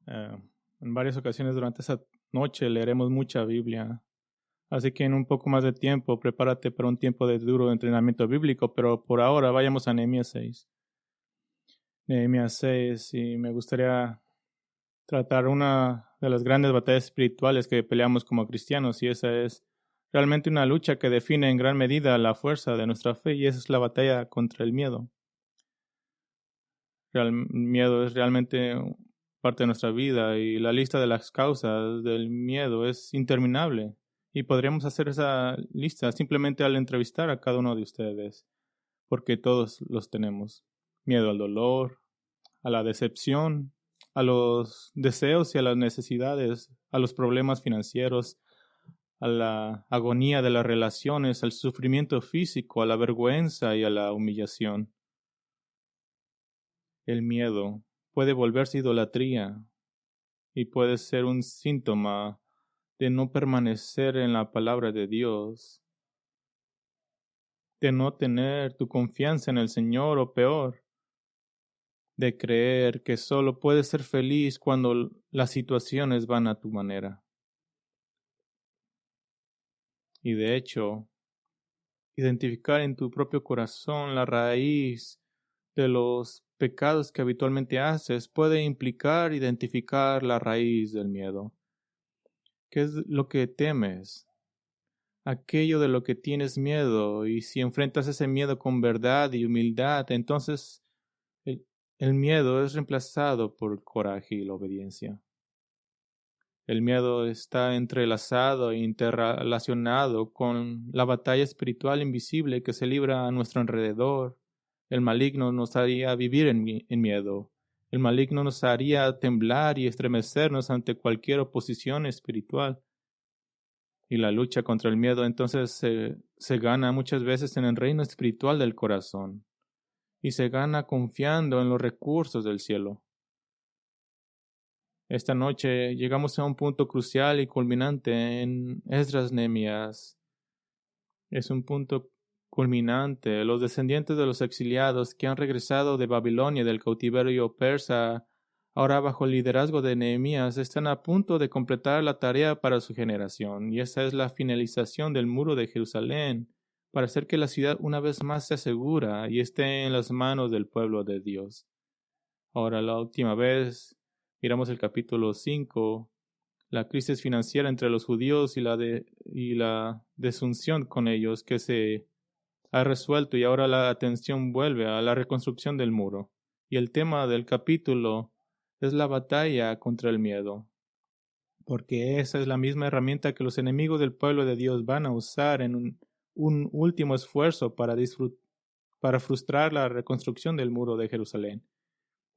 Eh, en varias ocasiones durante esa noche leeremos mucha Biblia. Así que en un poco más de tiempo, prepárate para un tiempo de duro entrenamiento bíblico, pero por ahora vayamos a Nehemías 6. Nehemías 6, y me gustaría tratar una de las grandes batallas espirituales que peleamos como cristianos, y esa es realmente una lucha que define en gran medida la fuerza de nuestra fe, y esa es la batalla contra el miedo. El miedo es realmente parte de nuestra vida, y la lista de las causas del miedo es interminable. Y podríamos hacer esa lista simplemente al entrevistar a cada uno de ustedes, porque todos los tenemos. Miedo al dolor, a la decepción, a los deseos y a las necesidades, a los problemas financieros, a la agonía de las relaciones, al sufrimiento físico, a la vergüenza y a la humillación. El miedo puede volverse idolatría y puede ser un síntoma de no permanecer en la palabra de Dios, de no tener tu confianza en el Señor, o peor, de creer que solo puedes ser feliz cuando las situaciones van a tu manera. Y de hecho, identificar en tu propio corazón la raíz de los pecados que habitualmente haces puede implicar identificar la raíz del miedo. ¿Qué es lo que temes? Aquello de lo que tienes miedo, y si enfrentas ese miedo con verdad y humildad, entonces el, el miedo es reemplazado por el coraje y la obediencia. El miedo está entrelazado e interrelacionado con la batalla espiritual invisible que se libra a nuestro alrededor. El maligno nos haría vivir en miedo. El maligno nos haría temblar y estremecernos ante cualquier oposición espiritual. Y la lucha contra el miedo entonces se gana muchas veces en el reino espiritual del corazón. Y se gana confiando en los recursos del cielo. Esta noche llegamos a un punto crucial y culminante en Esdras Nehemías. Es un punto culminante. Los descendientes de los exiliados que han regresado de Babilonia del cautiverio persa, ahora bajo el liderazgo de Nehemías, están a punto de completar la tarea para su generación, y esa es la finalización del muro de Jerusalén, para hacer que la ciudad una vez más sea segura y esté en las manos del pueblo de Dios. Ahora, la última vez miramos el capítulo 5, la crisis financiera entre los judíos y la desunción con ellos que se ha resuelto, y ahora la atención vuelve a la reconstrucción del muro. Y el tema del capítulo es la batalla contra el miedo, porque esa es la misma herramienta que los enemigos del pueblo de Dios van a usar en un último esfuerzo para frustrar la reconstrucción del muro de Jerusalén.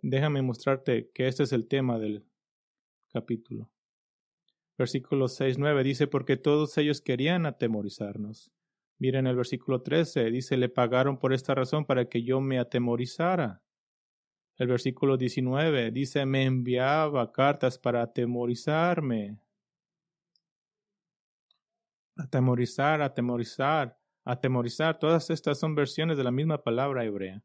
Déjame mostrarte que este es el tema del capítulo. Versículo 6-9 dice, porque todos ellos querían atemorizarnos. Miren el versículo 13, dice, le pagaron por esta razón para que yo me atemorizara. El versículo 19 dice, me enviaba cartas para atemorizarme. Atemorizar, atemorizar, atemorizar. Todas estas son versiones de la misma palabra hebrea.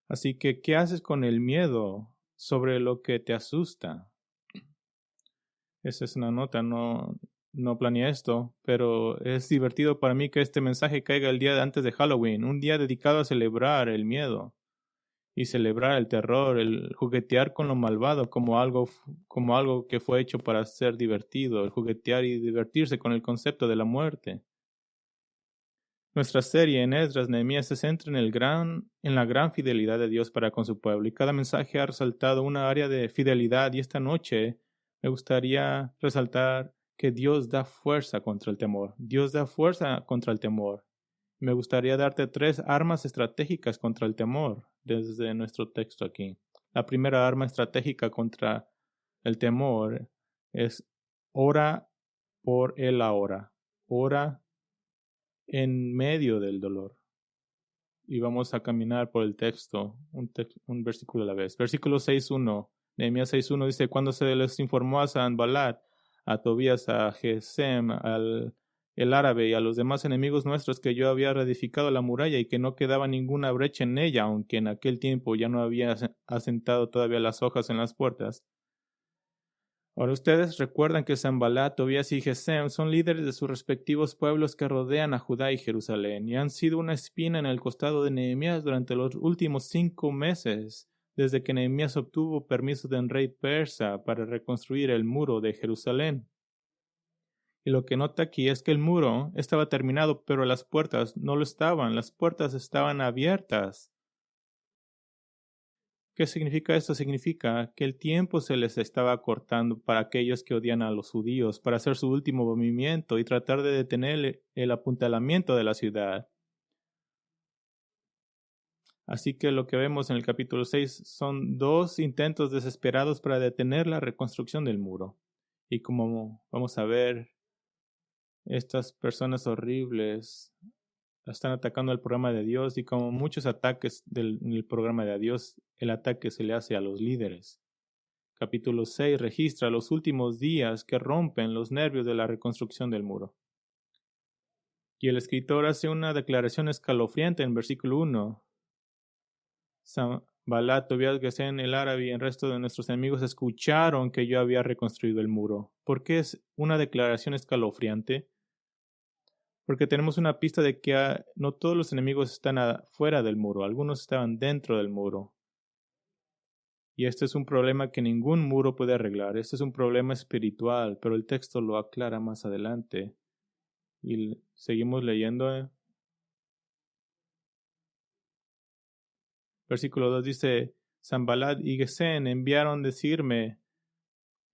Así que, ¿qué haces con el miedo sobre lo que te asusta? Esa es una nota, no planeé esto, pero es divertido para mí que este mensaje caiga el día antes de Halloween, un día dedicado a celebrar el miedo y celebrar el terror, el juguetear con lo malvado como algo que fue hecho para ser divertido, el juguetear y divertirse con el concepto de la muerte. Nuestra serie en Esdras Nehemías se centra en la gran fidelidad de Dios para con su pueblo, y cada mensaje ha resaltado una área de fidelidad, y esta noche me gustaría resaltar que Dios da fuerza contra el temor. Dios da fuerza contra el temor. Me gustaría darte 3 armas estratégicas contra el temor desde nuestro texto aquí. La primera arma estratégica contra el temor es ora por el ahora. Ora en medio del dolor. Y vamos a caminar por el texto, un versículo a la vez. Versículo 6.1, Nehemías 6.1 dice, cuando se les informó a Sanballat, a Tobías, a Gesem, el árabe y a los demás enemigos nuestros que yo había reedificado la muralla y que no quedaba ninguna brecha en ella, aunque en aquel tiempo ya no había asentado todavía las hojas en las puertas, Ahora ustedes recuerdan que Sanballat, Tobías y Gesem son líderes de sus respectivos pueblos que rodean a Judá y Jerusalén y han sido una espina en el costado de Nehemías durante los últimos 5 meses, desde que Nehemías obtuvo permiso del rey persa para reconstruir el muro de Jerusalén. Y lo que nota aquí es que el muro estaba terminado, pero las puertas no lo estaban, las puertas estaban abiertas. ¿Qué significa esto? Significa que el tiempo se les estaba cortando para aquellos que odian a los judíos, para hacer su último movimiento y tratar de detener el apuntalamiento de la ciudad. Así que lo que vemos en el capítulo 6 son 2 intentos desesperados para detener la reconstrucción del muro. Y como vamos a ver, estas personas horribles están atacando el programa de Dios y como muchos ataques del programa de Dios, el ataque se le hace a los líderes. Capítulo 6 registra los últimos días que rompen los nervios de la reconstrucción del muro. Y el escritor hace una declaración escalofriante en versículo 1. Sanballat, Tobías, Gesem, el árabe y el resto de nuestros enemigos escucharon que yo había reconstruido el muro. ¿Por qué es una declaración escalofriante? Porque tenemos una pista de que no todos los enemigos están fuera del muro, algunos estaban dentro del muro. Y este es un problema que ningún muro puede arreglar. Este es un problema espiritual, pero el texto lo aclara más adelante. Y seguimos leyendo. Versículo 2 dice, Sanballat y Gesem enviaron decirme,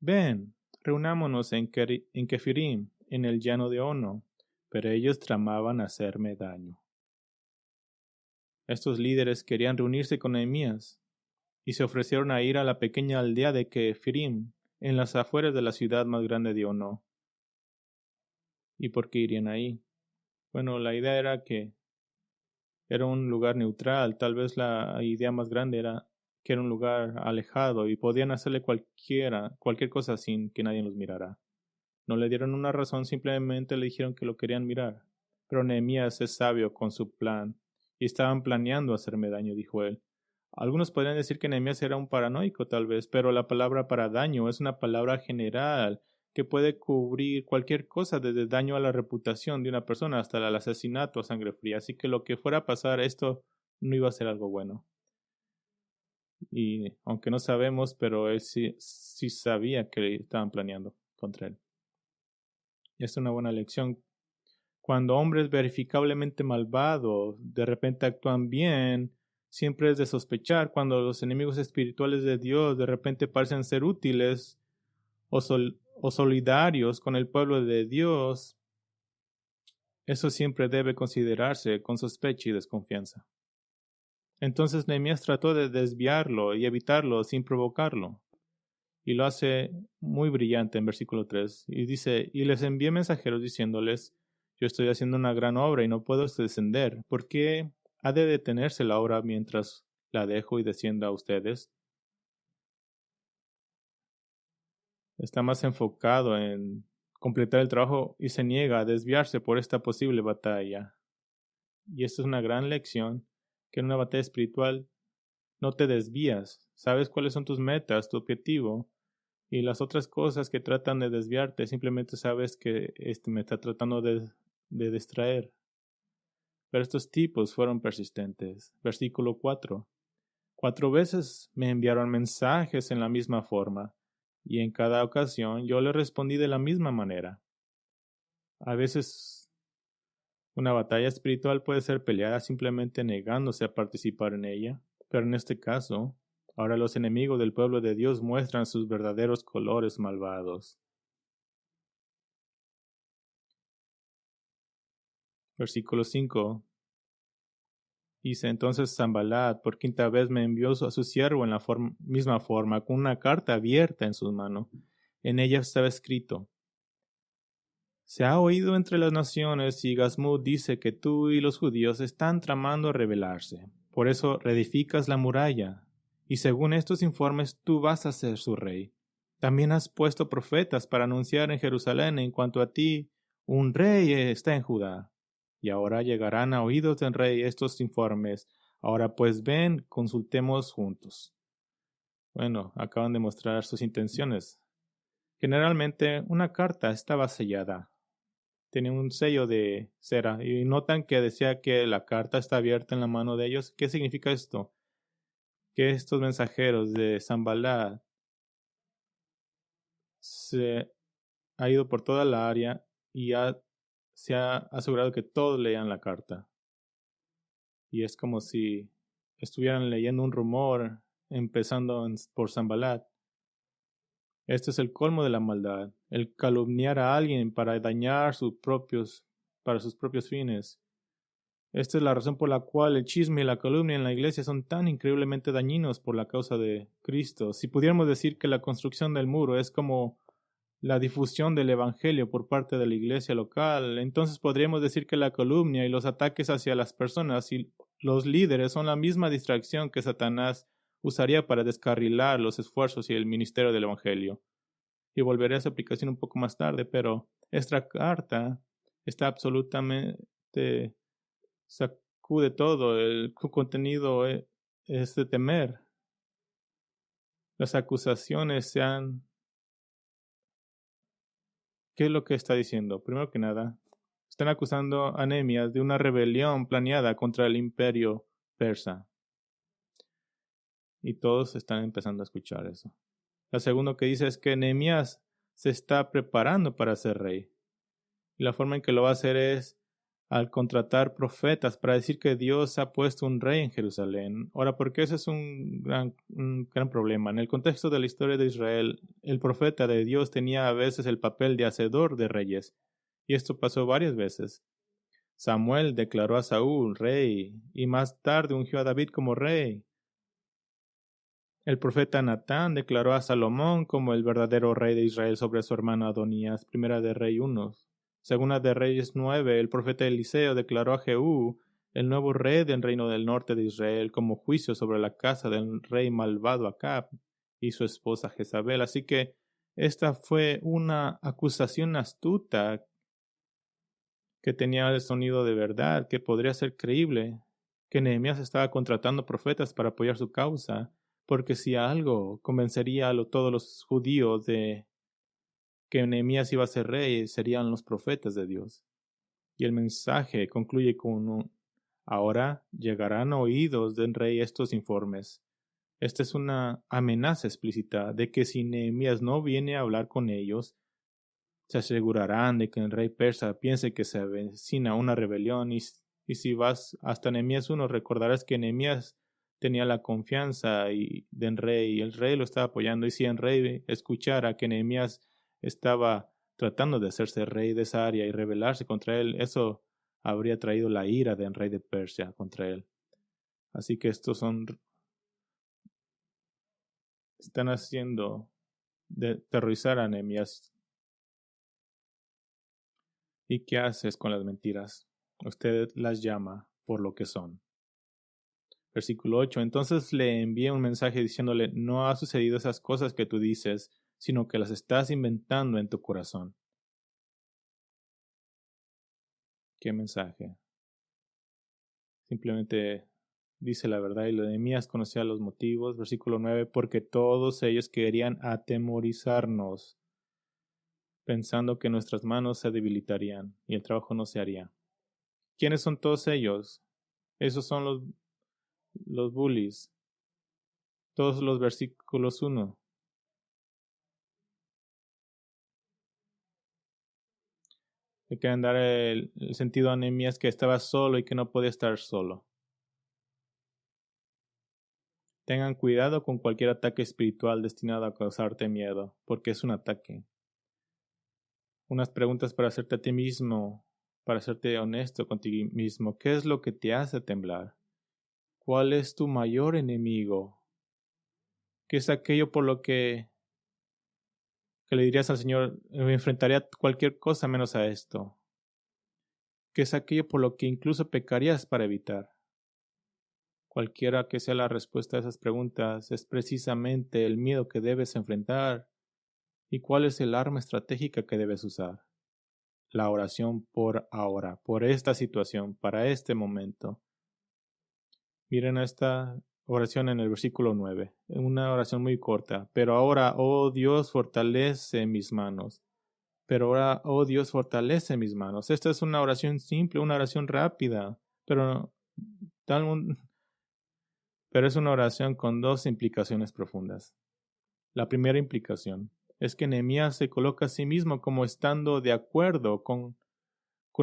ven, reunámonos en Kefirim, en el llano de Ono. Pero ellos tramaban hacerme daño. Estos líderes querían reunirse con Nehemías y se ofrecieron a ir a la pequeña aldea de Kefirim, en las afueras de la ciudad más grande de Ono. ¿Y por qué irían ahí? Bueno, la idea era que era un lugar neutral, tal vez la idea más grande era que era un lugar alejado y podían hacerle cualquier cosa sin que nadie los mirara. No le dieron una razón, simplemente le dijeron que lo querían mirar. Pero Nehemías es sabio con su plan, y estaban planeando hacerme daño, dijo él. Algunos podrían decir que Nehemías era un paranoico tal vez, pero la palabra para daño es una palabra general que puede cubrir cualquier cosa, desde daño a la reputación de una persona hasta el asesinato a sangre fría. Así que lo que fuera a pasar, esto no iba a ser algo bueno. Y aunque no sabemos, pero él sí sabía que estaban planeando contra él. Y es una buena lección. Cuando hombres verificablemente malvados de repente actúan bien, siempre es de sospechar. Cuando los enemigos espirituales de Dios de repente parecen ser útiles o solidarios con el pueblo de Dios, eso siempre debe considerarse con sospecha y desconfianza. Entonces Nehemías trató de desviarlo y evitarlo sin provocarlo. Y lo hace muy brillante en versículo 3. Y dice, y les envié mensajeros diciéndoles, yo estoy haciendo una gran obra y no puedo descender. ¿Por qué ha de detenerse la obra mientras la dejo y descienda a ustedes? Está más enfocado en completar el trabajo y se niega a desviarse por esta posible batalla. Y esta es una gran lección, que en una batalla espiritual no te desvías. Sabes cuáles son tus metas, tu objetivo. Y las otras cosas que tratan de desviarte, simplemente sabes que me está tratando de distraer. Pero estos tipos fueron persistentes. Versículo 4. 4 veces me enviaron mensajes en la misma forma, y en cada ocasión yo les respondí de la misma manera. A veces una batalla espiritual puede ser peleada simplemente negándose a participar en ella, pero en este caso, ahora los enemigos del pueblo de Dios muestran sus verdaderos colores malvados. Versículo 5. Dice entonces Sanballat por 5ª vez me envió a su siervo en la misma forma, con una carta abierta en sus manos. En ella estaba escrito: se ha oído entre las naciones y Gazmud dice que tú y los judíos están tramando rebelarse. Por eso reedificas la muralla, y según estos informes tú vas a ser su rey. También has puesto profetas para anunciar en Jerusalén en cuanto a ti, un rey está en Judá. Y ahora llegarán a oídos del rey estos informes. Ahora pues ven, consultemos juntos. Bueno, acaban de mostrar sus intenciones. Generalmente una carta estaba sellada. Tenía un sello de cera y notan que decía que la carta está abierta en la mano de ellos. ¿Qué significa esto? Que estos mensajeros de Sanballat se ha ido por toda la área y se ha asegurado que todos lean la carta. Y es como si estuvieran leyendo un rumor empezando por Sanballat. Este es el colmo de la maldad, el calumniar a alguien para dañar para sus propios fines. Esta es la razón por la cual el chisme y la calumnia en la iglesia son tan increíblemente dañinos por la causa de Cristo. Si pudiéramos decir que la construcción del muro es como la difusión del evangelio por parte de la iglesia local, entonces podríamos decir que la calumnia y los ataques hacia las personas y los líderes son la misma distracción que Satanás usaría para descarrilar los esfuerzos y el ministerio del evangelio. Y volveré a esa aplicación un poco más tarde, pero esta carta está absolutamente sacude todo. Su contenido es de temer. Las acusaciones sean... ¿Qué es lo que está diciendo? Primero que nada, están acusando a Nehemías de una rebelión planeada contra el imperio persa. Y todos están empezando a escuchar eso. Lo segundo que dice es que Nehemías se está preparando para ser rey. Y la forma en que lo va a hacer es al contratar profetas para decir que Dios ha puesto un rey en Jerusalén. Ahora, ¿por qué ese es un gran problema? En el contexto de la historia de Israel, el profeta de Dios tenía a veces el papel de hacedor de reyes. Y esto pasó varias veces. Samuel declaró a Saúl rey y más tarde ungió a David como rey. El profeta Natán declaró a Salomón como el verdadero rey de Israel sobre su hermano Adonías, Primera de Rey 1. Segunda de Reyes 9, el profeta Eliseo declaró a Jehú, el nuevo rey del reino del norte de Israel, como juicio sobre la casa del rey malvado Acab y su esposa Jezabel. Así que esta fue una acusación astuta que tenía el sonido de verdad, que podría ser creíble, que Nehemías estaba contratando profetas para apoyar su causa, porque si algo convencería a todos los judíos de que Nehemías iba a ser rey, serían los profetas de Dios. Y el mensaje concluye con ahora llegarán a oídos del rey estos informes. Esta es una amenaza explícita de que si Nehemías no viene a hablar con ellos, se asegurarán de que el rey persa piense que se avecina una rebelión y si vas hasta Nehemías 1 recordarás que Nehemías tenía la confianza del rey y el rey lo estaba apoyando y si el rey escuchara que Nehemías estaba tratando de hacerse rey de esa área y rebelarse contra él, eso habría traído la ira del rey de Persia contra él. Así que están haciendo de terrorizar a Nehemías. ¿Y qué haces con las mentiras? Usted las llama por lo que son. Versículo 8. Entonces le envié un mensaje diciéndole, no ha sucedido esas cosas que tú dices, sino que las estás inventando en tu corazón. ¿Qué mensaje? Simplemente dice la verdad y Nehemías conocía los motivos. Versículo 9. Porque todos ellos querían atemorizarnos, pensando que nuestras manos se debilitarían y el trabajo no se haría. ¿Quiénes son todos ellos? Esos son los bullies. Todos los versículos 1. Le quieren dar el sentido a Nehemías que estaba solo y que no podía estar solo. Tengan cuidado con cualquier ataque espiritual destinado a causarte miedo, porque es un ataque. Unas preguntas para hacerte a ti mismo, para hacerte honesto contigo mismo. ¿Qué es lo que te hace temblar? ¿Cuál es tu mayor enemigo? ¿Qué es aquello por lo que le dirías al Señor, me enfrentaría a cualquier cosa menos a esto? ¿Qué es aquello por lo que incluso pecarías para evitar? Cualquiera que sea la respuesta a esas preguntas, es precisamente el miedo que debes enfrentar. ¿Y cuál es el arma estratégica que debes usar? La oración por ahora, por esta situación, para este momento. Miren esta oración en el versículo 9. Una oración muy corta. Pero ahora, oh Dios, fortalece mis manos. Pero ahora, oh Dios, fortalece mis manos. Esta es una oración simple, una oración rápida, pero, pero es una oración con dos implicaciones profundas. La primera implicación es que Nehemías se coloca a sí mismo como estando de acuerdo con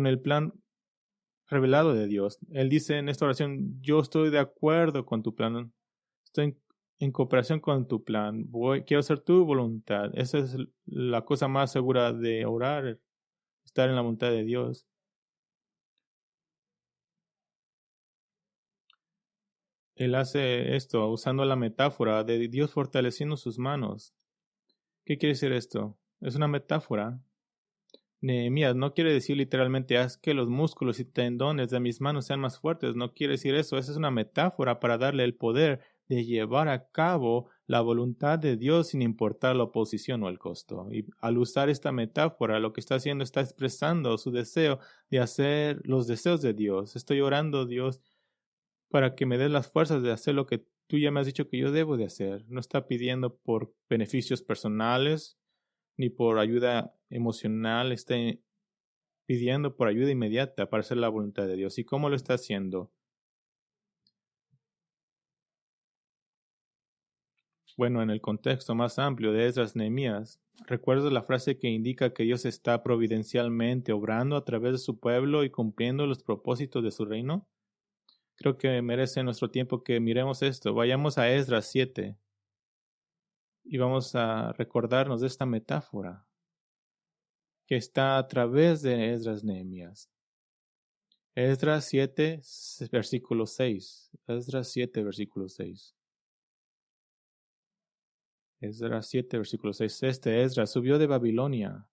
el plan revelado de Dios. Él dice en esta oración, yo estoy de acuerdo con tu plan, estoy en cooperación con tu plan, quiero hacer tu voluntad. Esa es la cosa más segura de orar, estar en la voluntad de Dios. Él hace esto usando la metáfora de Dios fortaleciendo sus manos. ¿Qué quiere decir esto? Es una metáfora. Nehemías no quiere decir literalmente haz que los músculos y tendones de mis manos sean más fuertes. No quiere decir eso. Esa es una metáfora para darle el poder de llevar a cabo la voluntad de Dios sin importar la oposición o el costo. Y al usar esta metáfora, lo que está haciendo está expresando su deseo de hacer los deseos de Dios. Estoy orando, Dios, para que me des las fuerzas de hacer lo que tú ya me has dicho que yo debo de hacer. No está pidiendo por beneficios personales ni por ayuda emocional, está pidiendo por ayuda inmediata para hacer la voluntad de Dios. ¿Y cómo lo está haciendo? Bueno, en el contexto más amplio de Esdras Nehemías, ¿recuerdas la frase que indica que Dios está providencialmente obrando a través de su pueblo y cumpliendo los propósitos de su reino? Creo que merece nuestro tiempo que miremos esto. Vayamos a Esdras 7 y vamos a recordarnos de esta metáfora que está a través de Esdras Nehemías. Esdras 7, versículo 6. Esdras 7, versículo 6. Esdras 7, versículo 6. Esdras subió de Babilonia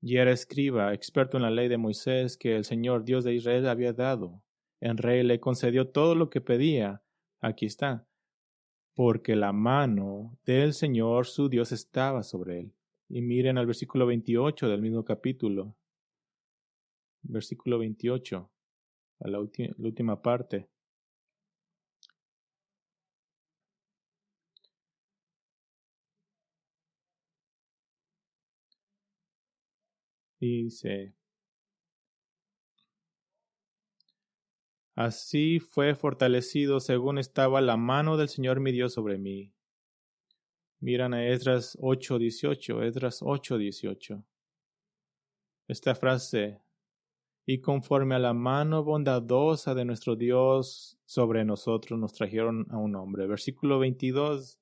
y era escriba, experto en la ley de Moisés que el Señor Dios de Israel había dado. El rey le concedió todo lo que pedía. Aquí está. Porque la mano del Señor su Dios estaba sobre él. Y miren al versículo 28 del mismo capítulo. Versículo 28, a la última parte. Dice, así fue fortalecido según estaba la mano del Señor mi Dios sobre mí. Miran a Esdras 8:18, Esdras 8:18. Esta frase, y conforme a la mano bondadosa de nuestro Dios sobre nosotros nos trajeron a un hombre. Versículo 22,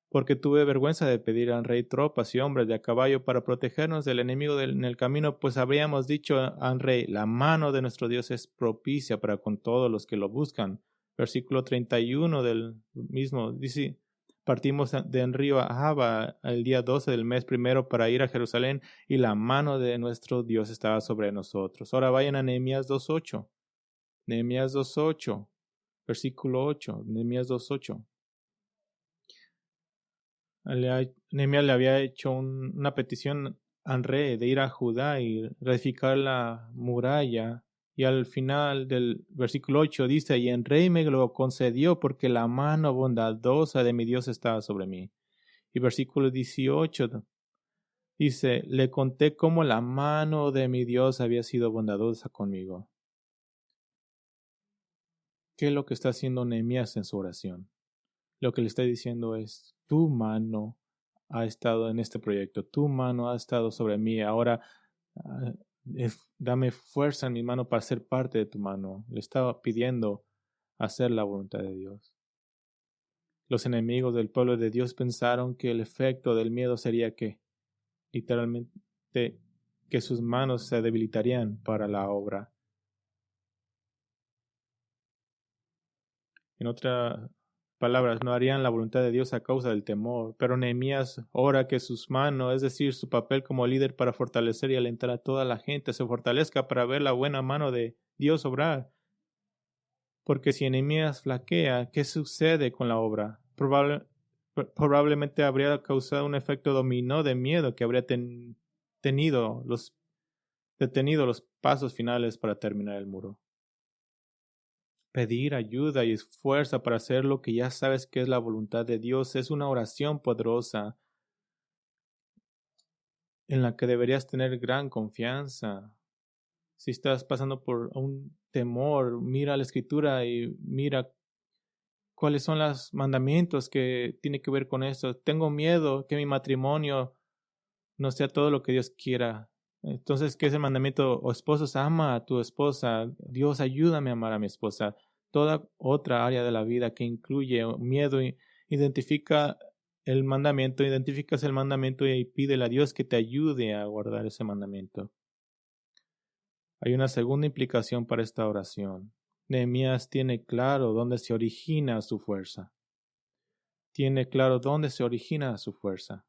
porque tuve vergüenza de pedir al rey tropas y hombres de a caballo para protegernos del enemigo en el camino, pues habríamos dicho al rey, la mano de nuestro Dios es propicia para con todos los que lo buscan. Versículo 31 del mismo dice, partimos de en río Ahava el día 12 del mes primero para ir a Jerusalén y la mano de nuestro Dios estaba sobre nosotros. Ahora vayan a Nehemías 2:8. Nehemías 2:8, versículo 8, Nehemías 2:8. Nehemías le había hecho una petición al rey de ir a Judá y reedificar la muralla. Y al final del versículo 8 dice, y el rey me lo concedió porque la mano bondadosa de mi Dios estaba sobre mí. Y versículo 18 dice, le conté cómo la mano de mi Dios había sido bondadosa conmigo. ¿Qué es lo que está haciendo Nehemías en su oración? Lo que le está diciendo es, tu mano ha estado en este proyecto, tu mano ha estado sobre mí, ahora dame fuerza en mi mano para ser parte de tu mano. Le estaba pidiendo hacer la voluntad de Dios. Los enemigos del pueblo de Dios pensaron que el efecto del miedo sería que, literalmente, que sus manos se debilitarían para la obra. En otras palabras, no harían la voluntad de Dios a causa del temor. Pero Nehemías ora que sus manos, es decir, su papel como líder para fortalecer y alentar a toda la gente, se fortalezca para ver la buena mano de Dios obrar. Porque si Nehemías flaquea, ¿qué sucede con la obra? Probablemente habría causado un efecto dominó de miedo que habría detenido los pasos finales para terminar el muro. pedir ayuda y fuerza para hacer lo que ya sabes que es la voluntad de Dios. Es una oración poderosa en la que deberías tener gran confianza. Si estás pasando por un temor, mira la escritura y mira cuáles son los mandamientos que tiene que ver con eso. Tengo miedo que mi matrimonio no sea todo lo que Dios quiera. Entonces, ¿qué es el mandamiento? O esposos, ama a tu esposa. Dios, ayúdame a amar a mi esposa. Toda otra área de la vida que incluye miedo, identificas el mandamiento y pídele a Dios que te ayude a guardar ese mandamiento. Hay una segunda implicación para esta oración. Nehemías tiene claro dónde se origina su fuerza. Tiene claro dónde se origina su fuerza.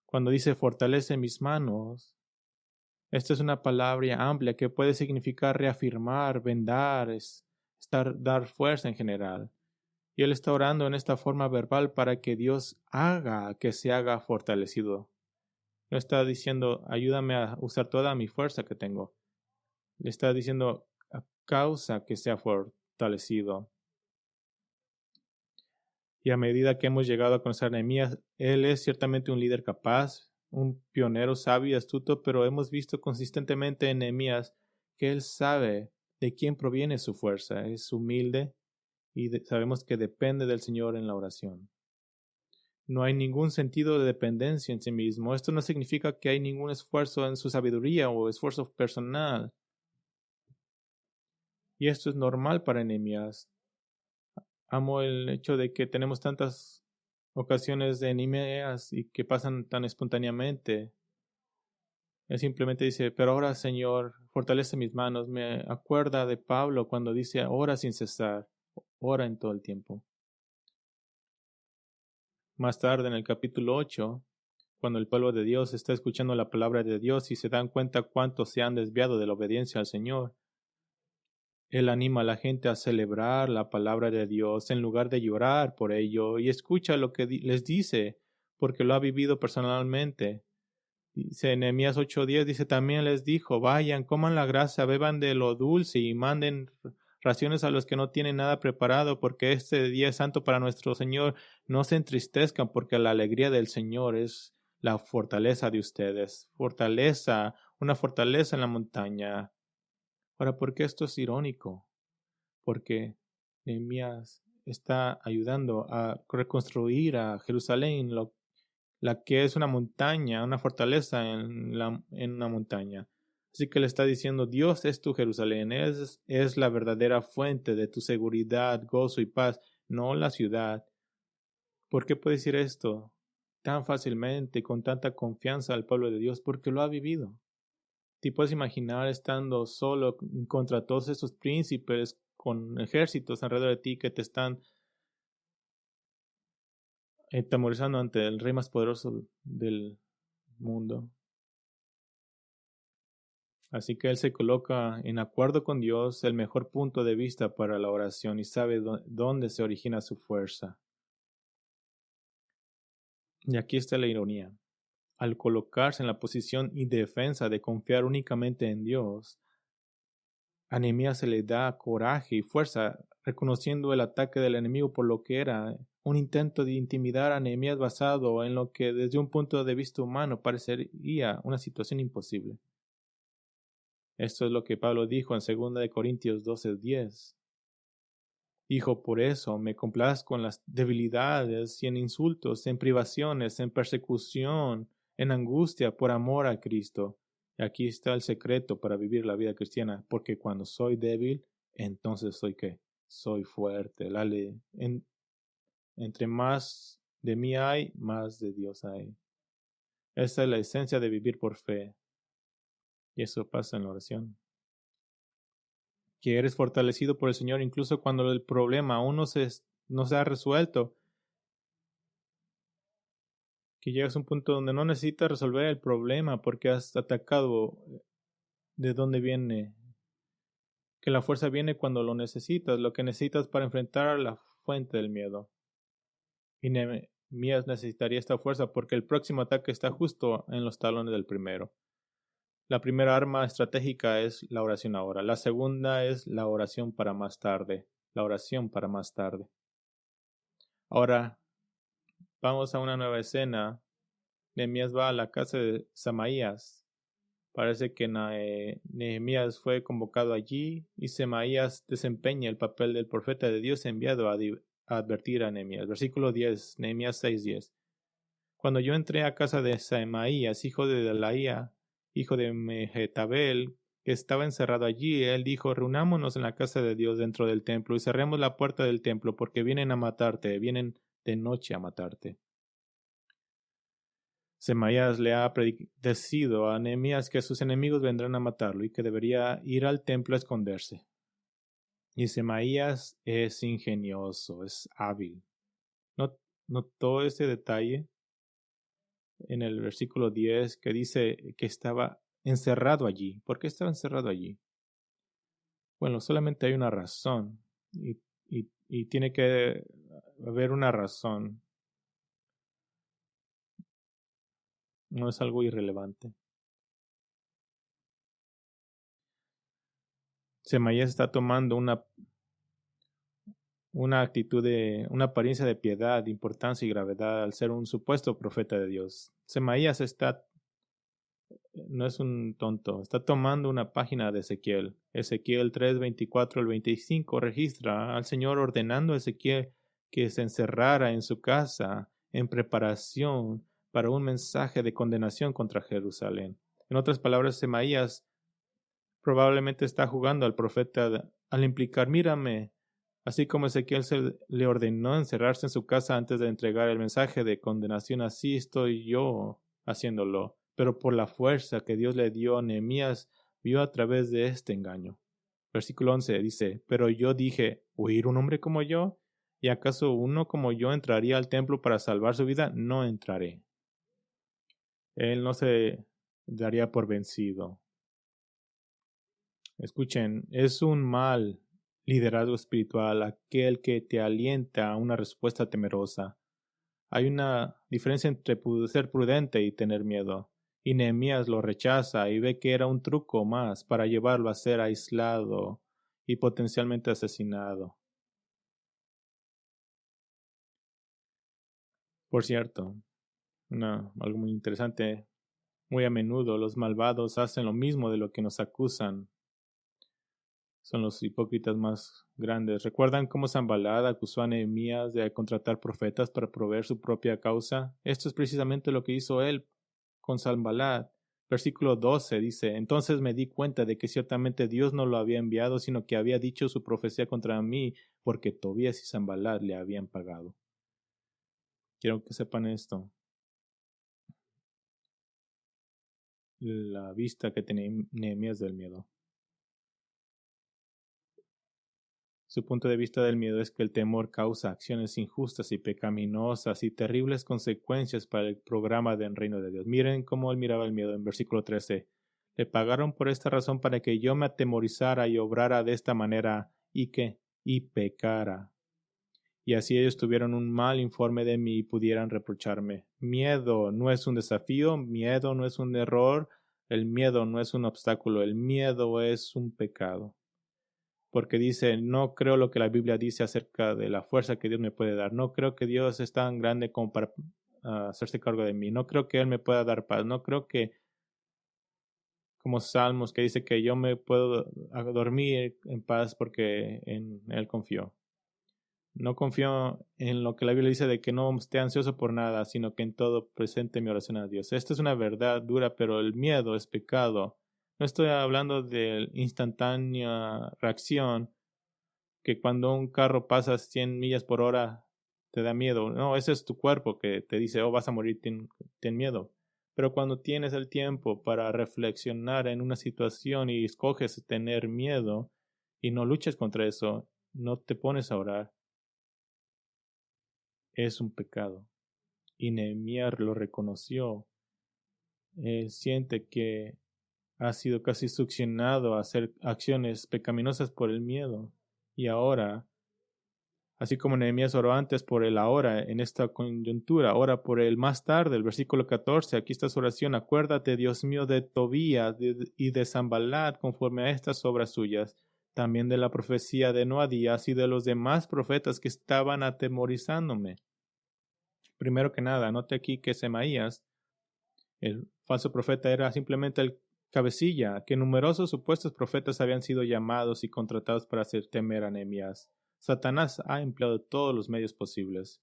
Cuando dice fortalece mis manos, esta es una palabra amplia que puede significar reafirmar, vendar, dar fuerza en general. Y él está orando en esta forma verbal para que Dios haga que se haga fortalecido. No está diciendo ayúdame a usar toda mi fuerza que tengo. Le está diciendo a causa que sea fortalecido. Y a medida que hemos llegado a conocer a Nehemías, él es ciertamente un líder capaz, un pionero sabio y astuto, pero hemos visto consistentemente en Nehemías que él sabe de quién proviene su fuerza. Es humilde y sabemos que depende del Señor en la oración. No hay ningún sentido de dependencia en sí mismo. Esto no significa que hay ningún esfuerzo en su sabiduría o esfuerzo personal. Y esto es normal para Nehemías. Amo el hecho de que tenemos tantas ocasiones de Nehemías y que pasan tan espontáneamente. Él simplemente dice, pero ahora Señor, fortalece mis manos. Me acuerda de Pablo cuando dice, ora sin cesar, ora en todo el tiempo. Más tarde en el capítulo 8, cuando el pueblo de Dios está escuchando la palabra de Dios y se dan cuenta cuánto se han desviado de la obediencia al Señor, Él anima a la gente a celebrar la palabra de Dios en lugar de llorar por ello y escucha lo que les dice porque lo ha vivido personalmente. Dice en Nehemías 8:10, dice también les dijo, vayan, coman la grasa, beban de lo dulce y manden raciones a los que no tienen nada preparado porque este día es santo para nuestro Señor. No se entristezcan porque la alegría del Señor es la fortaleza de ustedes. Una fortaleza en la montaña. Ahora, ¿por qué esto es irónico? Porque Nehemías está ayudando a reconstruir a Jerusalén, la que es una montaña, una fortaleza en una montaña. Así que le está diciendo, Dios es tu Jerusalén, es la verdadera fuente de tu seguridad, gozo y paz, no la ciudad. ¿Por qué puede decir esto tan fácilmente y con tanta confianza al pueblo de Dios? Porque lo ha vivido. Te puedes imaginar estando solo contra todos esos príncipes con ejércitos alrededor de ti que te están atemorizando ante el rey más poderoso del mundo. Así que él se coloca en acuerdo con Dios, el mejor punto de vista para la oración y sabe dónde se origina su fuerza. Y aquí está la ironía. Al colocarse en la posición indefensa de confiar únicamente en Dios, a Nehemías se le da coraje y fuerza, reconociendo el ataque del enemigo por lo que era un intento de intimidar a Nehemías basado en lo que desde un punto de vista humano parecería una situación imposible. Esto es lo que Pablo dijo en 2 Corintios 12:10. Dijo, por eso me complazco en las debilidades y en insultos, en privaciones, en persecución, en angustia por amor a Cristo. Y aquí está el secreto para vivir la vida cristiana, porque cuando soy débil, entonces soy ¿qué? Soy fuerte. Entre más de mí hay, más de Dios hay. Esa es la esencia de vivir por fe. Y eso pasa en la oración. Que eres fortalecido por el Señor incluso cuando el problema aún no se ha resuelto. Que llegas a un punto donde no necesitas resolver el problema porque has atacado de dónde viene. Que la fuerza viene cuando lo necesitas, lo que necesitas para enfrentar la fuente del miedo. Y Nehemías necesitaría esta fuerza porque el próximo ataque está justo en los talones del primero. La primera arma estratégica es la oración ahora. La segunda es la oración para más tarde. la oración para más tarde. Ahora, vamos a una nueva escena. Nehemías va a la casa de Semaías. Parece que Nehemías fue convocado allí y Semaías desempeña el papel del profeta de Dios enviado a advertir a Nehemías. Versículo 10, Nehemías 6:10. Cuando yo entré a casa de Semaías, hijo de Delaía, hijo de Mehetabel, que estaba encerrado allí, él dijo: reunámonos en la casa de Dios dentro del templo y cerremos la puerta del templo, porque vienen a matarte, vienen de noche a matarte. Semaías le ha predecido a Nehemías que sus enemigos vendrán a matarlo y que debería ir al templo a esconderse. Y Semaías es ingenioso, es hábil. ¿Notó ese detalle en el versículo 10 que dice que estaba encerrado allí? ¿Por qué estaba encerrado allí? Bueno, solamente hay una razón y tiene que haber una razón. No es algo irrelevante. Semaías está tomando una actitud una apariencia de piedad, importancia y gravedad al ser un supuesto profeta de Dios. Semaías no es un tonto, está tomando una página de Ezequiel. Ezequiel 3, 24 al 25 registra al Señor ordenando a Ezequiel que se encerrara en su casa en preparación para un mensaje de condenación contra Jerusalén. En otras palabras, Semaías probablemente está jugando al profeta al implicar: mírame. Así como Ezequiel le ordenó encerrarse en su casa antes de entregar el mensaje de condenación, así estoy yo haciéndolo. Pero por la fuerza que Dios le dio, Nehemías vio a través de este engaño. Versículo 11 dice: pero yo dije: ¿huir un hombre como yo? ¿Y acaso uno como yo entraría al templo para salvar su vida? No entraré. Él no se daría por vencido. Escuchen, es un mal liderazgo espiritual aquel que te alienta a una respuesta temerosa. Hay una diferencia entre ser prudente y tener miedo. Y Nehemías lo rechaza y ve que era un truco más para llevarlo a ser aislado y potencialmente asesinado. Por cierto, algo muy interesante, muy a menudo los malvados hacen lo mismo de lo que nos acusan. Son los hipócritas más grandes. ¿Recuerdan cómo Sanballat acusó a Nehemías de contratar profetas para proveer su propia causa? Esto es precisamente lo que hizo él con Sanballat. Versículo 12 dice: entonces me di cuenta de que ciertamente Dios no lo había enviado, sino que había dicho su profecía contra mí, porque Tobías y Sanballat le habían pagado. Quiero que sepan esto. La vista que tenía Nehemías del miedo. Su punto de vista del miedo es que el temor causa acciones injustas y pecaminosas y terribles consecuencias para el programa del reino de Dios. Miren cómo él miraba el miedo en versículo 13. Le pagaron por esta razón para que yo me atemorizara y obrara de esta manera y pecara. Y así ellos tuvieron un mal informe de mí y pudieran reprocharme. Miedo no es un desafío, miedo no es un error, el miedo no es un obstáculo, el miedo es un pecado. Porque dice: no creo lo que la Biblia dice acerca de la fuerza que Dios me puede dar. No creo que Dios es tan grande como para hacerse cargo de mí. No creo que Él me pueda dar paz. No creo que, como Salmos, que dice que yo me puedo dormir en paz porque en Él confío. No confío en lo que la Biblia dice de que no esté ansioso por nada, sino que en todo presente mi oración a Dios. Esta es una verdad dura, pero el miedo es pecado. No estoy hablando de instantánea reacción, que cuando un carro pasa 100 millas por hora te da miedo. No, ese es tu cuerpo que te dice: oh, vas a morir, ten miedo. Pero cuando tienes el tiempo para reflexionar en una situación y escoges tener miedo y no luchas contra eso, no te pones a orar, es un pecado. Y Nehemías lo reconoció. Él siente que ha sido casi succionado a hacer acciones pecaminosas por el miedo. Y ahora, así como Nehemías oró antes por el ahora, en esta coyuntura, ora por el más tarde, el versículo 14, aquí está su oración: acuérdate, Dios mío, de Tobías y de Sanballat conforme a estas obras suyas. también de la profecía de Noadías y de los demás profetas que estaban atemorizándome. Primero que nada, note aquí que Semaías, el falso profeta, era simplemente el cabecilla, que numerosos supuestos profetas habían sido llamados y contratados para hacer temer a Nehemías. Satanás ha empleado todos los medios posibles.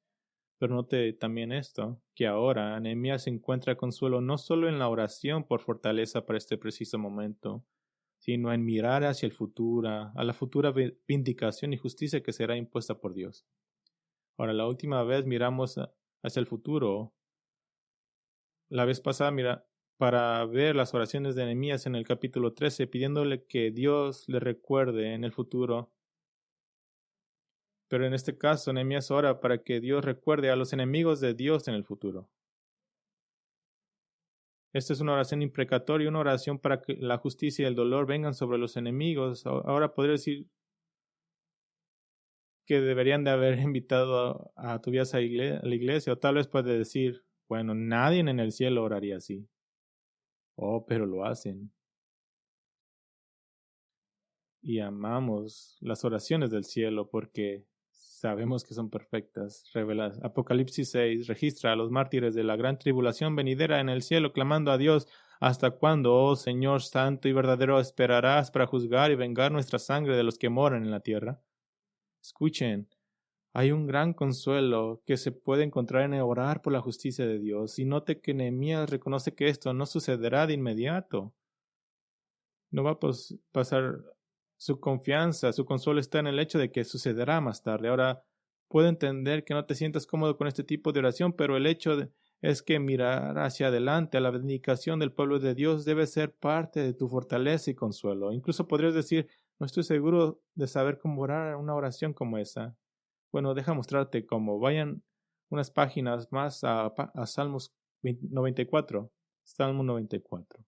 Pero note también esto, que ahora Nehemías encuentra consuelo no solo en la oración por fortaleza para este preciso momento, sino en mirar hacia el futuro, a la futura vindicación y justicia que será impuesta por Dios. Ahora, la última vez miramos hacia el futuro. La vez pasada, para ver las oraciones de Nehemías en el capítulo 13, pidiéndole que Dios le recuerde en el futuro. Pero en este caso, Nehemías ora para que Dios recuerde a los enemigos de Dios en el futuro. Esta es una oración imprecatoria, una oración para que la justicia y el dolor vengan sobre los enemigos. Ahora podría decir que deberían de haber invitado a Tobías a la iglesia, o tal vez puede decir, bueno, nadie en el cielo oraría así. Oh, pero lo hacen. Y amamos las oraciones del cielo porque sabemos que son perfectas, reveladas. Apocalipsis 6 registra a los mártires de la gran tribulación venidera en el cielo clamando a Dios: ¿hasta cuándo, oh Señor santo y verdadero, esperarás para juzgar y vengar nuestra sangre de los que moran en la tierra? Escuchen, hay un gran consuelo que se puede encontrar en orar por la justicia de Dios. Y note que Nehemías reconoce que esto no sucederá de inmediato. No va a pasar. Su confianza, su consuelo está en el hecho de que sucederá más tarde. Ahora, puedo entender que no te sientas cómodo con este tipo de oración, pero el hecho es que mirar hacia adelante a la vindicación del pueblo de Dios debe ser parte de tu fortaleza y consuelo. Incluso podrías decir, no estoy seguro de saber cómo orar una oración como esa. Bueno, deja mostrarte cómo. Vayan unas páginas más a Salmos 94. Salmo 94.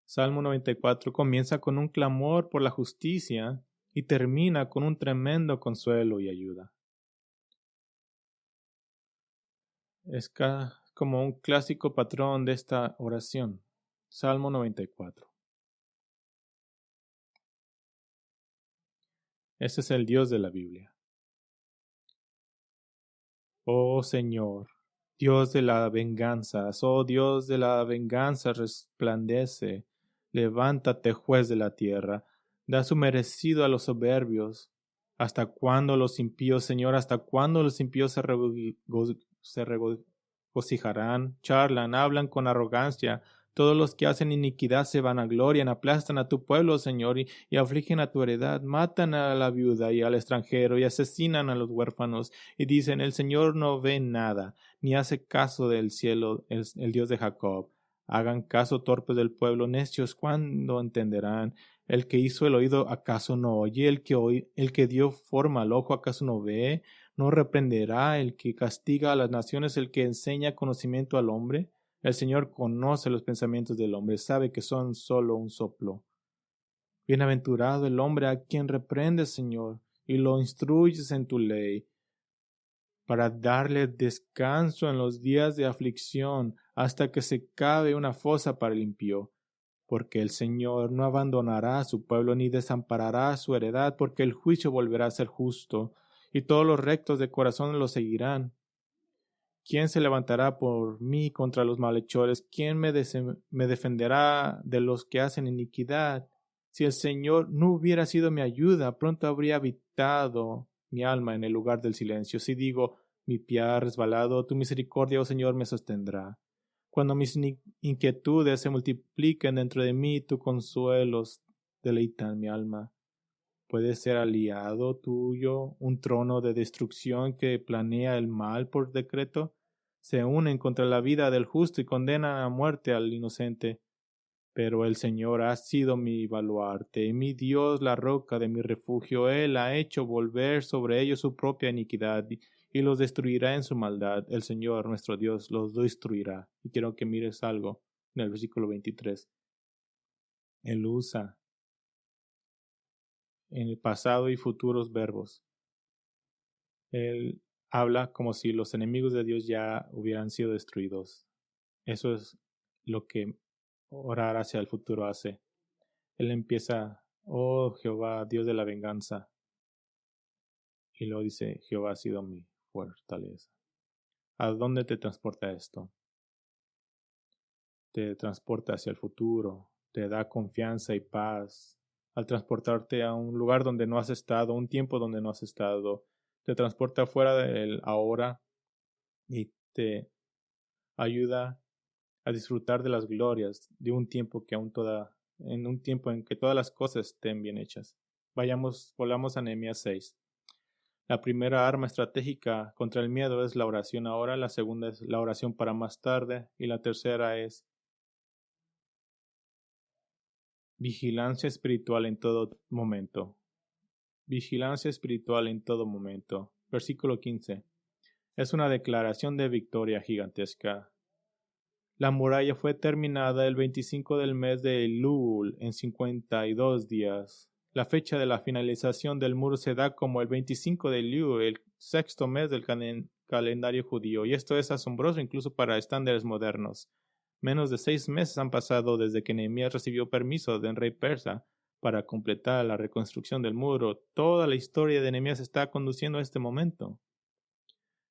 Salmo 94 comienza con un clamor por la justicia y termina con un tremendo consuelo y ayuda. Es como un clásico patrón de esta oración. Salmo 94. Ese es el Dios de la Biblia. Oh Señor, Dios de la venganza, oh Dios de la venganza, resplandece. Levántate, juez de la tierra, da su merecido a los soberbios. ¿Hasta cuándo los impíos, Señor, hasta cuándo los impíos se regocijarán, charlan, hablan con arrogancia? Todos los que hacen iniquidad se vanaglorian, aplastan a tu pueblo, Señor, y afligen a tu heredad, matan a la viuda y al extranjero, y asesinan a los huérfanos, y dicen: el Señor no ve nada, ni hace caso del cielo, el Dios de Jacob. Hagan caso, torpes del pueblo, necios, ¿cuándo entenderán? El que hizo el oído, ¿acaso no oye? El que dio forma al ojo, ¿acaso no ve? ¿No reprenderá el que castiga a las naciones, el que enseña conocimiento al hombre? El Señor conoce los pensamientos del hombre, sabe que son solo un soplo. Bienaventurado el hombre a quien reprendes, Señor, y lo instruyes en tu ley, para darle descanso en los días de aflicción, hasta que se cabe una fosa para el impío. Porque el Señor no abandonará a su pueblo, ni desamparará a su heredad, porque el juicio volverá a ser justo, y todos los rectos de corazón lo seguirán. ¿Quién se levantará por mí contra los malhechores? ¿Quién me defenderá de los que hacen iniquidad? Si el Señor no hubiera sido mi ayuda, pronto habría habitado mi alma en el lugar del silencio. Si digo, mi pie ha resbalado, tu misericordia, oh Señor, me sostendrá. Cuando mis inquietudes se multipliquen dentro de mí, tu consuelos deleitan mi alma. ¿Puede ser aliado tuyo un trono de destrucción que planea el mal por decreto? Se unen contra la vida del justo y condenan a muerte al inocente. Pero el Señor ha sido mi baluarte, mi Dios, la roca de mi refugio. Él ha hecho volver sobre ellos su propia iniquidad y los destruirá en su maldad. El Señor, nuestro Dios, los destruirá. Y quiero que mires algo en el versículo 23. Él usa en el pasado y futuros verbos. Él habla como si los enemigos de Dios ya hubieran sido destruidos. Eso es lo que orar hacia el futuro hace. Él empieza Oh Jehová, Dios de la venganza. Y luego dice, Jehová ha sido mi fortaleza. ¿A dónde te transporta esto? Te transporta hacia el futuro, te da confianza y paz. Al transportarte a un lugar donde no has estado, un tiempo donde no has estado, te transporta fuera del ahora y te ayuda a disfrutar de las glorias de un tiempo que en un tiempo en que todas las cosas estén bien hechas. Volvamos a Nehemías 6. La primera arma estratégica contra el miedo es la oración ahora, la segunda es la oración para más tarde y la tercera es vigilancia espiritual en todo momento. Vigilancia espiritual en todo momento. Versículo 15. Es una declaración de victoria gigantesca. La muralla fue terminada el 25 del mes de Elul en 52 días. La fecha de la finalización del muro se da como el 25 de Elul, el sexto mes del calendario judío, y esto es asombroso incluso para estándares modernos. Menos de 6 meses han pasado desde que Nehemías recibió permiso del rey persa para completar la reconstrucción del muro. Toda la historia de Nehemías está conduciendo a este momento.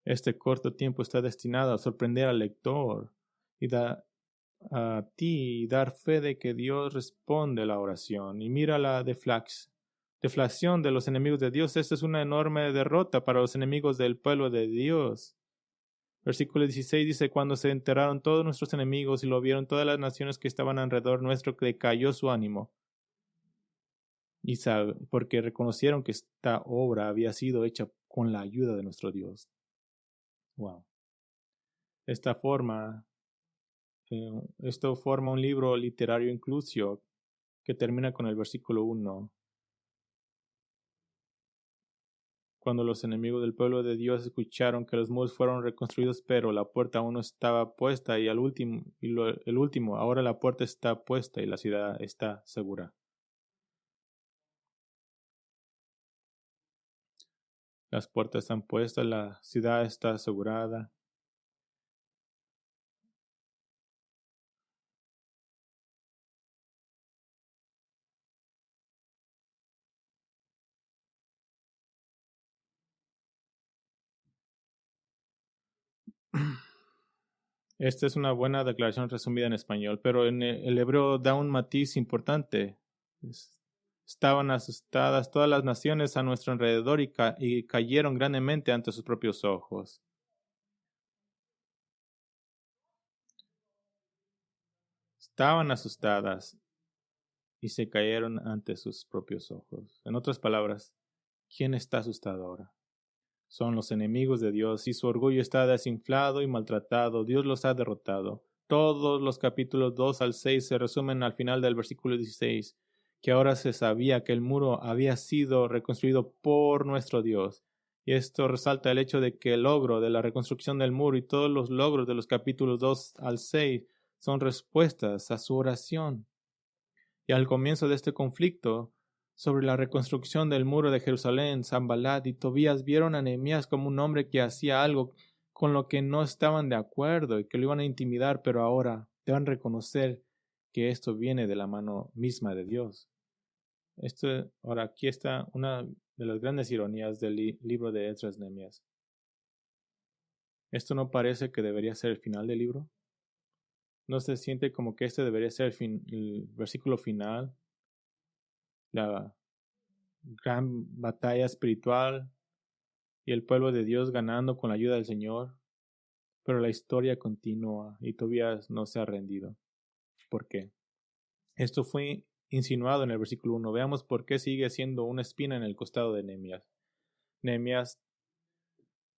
Este corto tiempo está destinado a sorprender al lector y a ti y dar fe de que Dios responde la oración. Y mira la deflación de los enemigos de Dios. Esta es una enorme derrota para los enemigos del pueblo de Dios. Versículo 16 dice, cuando se enteraron todos nuestros enemigos y lo vieron todas las naciones que estaban alrededor nuestro, decayó su ánimo. Y porque reconocieron que esta obra había sido hecha con la ayuda de nuestro Dios. Wow. Esto forma un libro literario incluso que termina con el versículo 1. Cuando los enemigos del pueblo de Dios escucharon que los muros fueron reconstruidos, pero la puerta aún no estaba puesta, y el último, ahora la puerta está puesta y la ciudad está segura. Las puertas están puestas, la ciudad está asegurada. Esta es una buena declaración resumida en español, pero en el hebreo da un matiz importante. Estaban asustadas todas las naciones a nuestro alrededor y cayeron grandemente ante sus propios ojos. Estaban asustadas y se cayeron ante sus propios ojos. En otras palabras, ¿quién está asustado ahora? Son los enemigos de Dios y su orgullo está desinflado y maltratado. Dios los ha derrotado. Todos los capítulos 2 al 6 se resumen al final del versículo 16, que ahora se sabía que el muro había sido reconstruido por nuestro Dios. Y esto resalta el hecho de que el logro de la reconstrucción del muro y todos los logros de los capítulos 2 al 6 son respuestas a su oración. Y al comienzo de este conflicto sobre la reconstrucción del muro de Jerusalén, Sanballat y Tobías vieron a Nehemías como un hombre que hacía algo con lo que no estaban de acuerdo y que lo iban a intimidar, pero ahora deben reconocer que esto viene de la mano misma de Dios. Ahora aquí está una de las grandes ironías del libro de Esdras Nehemías. ¿Esto no parece que debería ser el final del libro? ¿No se siente como que este debería ser el versículo final? La gran batalla espiritual y el pueblo de Dios ganando con la ayuda del Señor, pero la historia continúa y Tobías no se ha rendido. ¿Por qué? Esto fue insinuado en el versículo 1. Veamos por qué sigue siendo una espina en el costado de Nehemías. Nehemías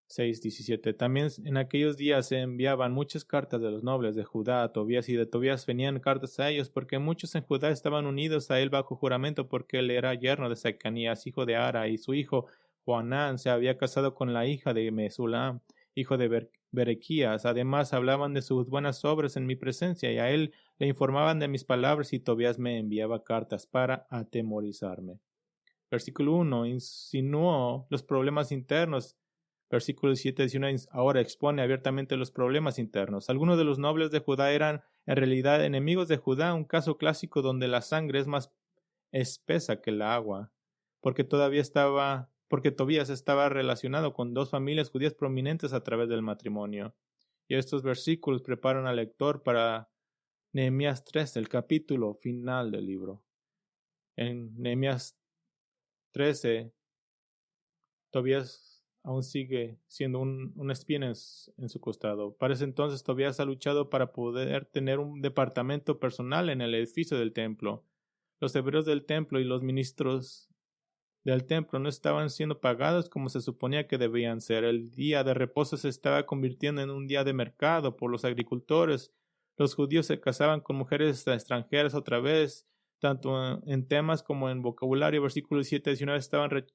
6:17. También en aquellos días se enviaban muchas cartas de los nobles de Judá a Tobías, y de Tobías venían cartas a ellos, porque muchos en Judá estaban unidos a él bajo juramento, porque él era yerno de Secanías, hijo de Ara, y su hijo Joanán se había casado con la hija de Mesulam, hijo de Berequías. Además hablaban de sus buenas obras en mi presencia, y a él le informaban de mis palabras, y Tobías me enviaba cartas para atemorizarme. Versículo 1. Insinuó los problemas internos. Versículo 7-19 ahora expone abiertamente los problemas internos. Algunos de los nobles de Judá eran en realidad enemigos de Judá, un caso clásico donde la sangre es más espesa que el agua, porque Tobías estaba relacionado con dos familias judías prominentes a través del matrimonio. Y estos versículos preparan al lector para Nehemías 3, el capítulo final del libro. En Nehemías 13, Tobías aún sigue siendo un espía en su costado. Para ese entonces, Tobías ha luchado para poder tener un departamento personal en el edificio del templo. Los hebreos del templo y los ministros del templo no estaban siendo pagados como se suponía que debían ser. El día de reposo se estaba convirtiendo en un día de mercado por los agricultores. Los judíos se casaban con mujeres extranjeras otra vez, tanto en temas como en vocabulario. Versículos 7 y 19 estaban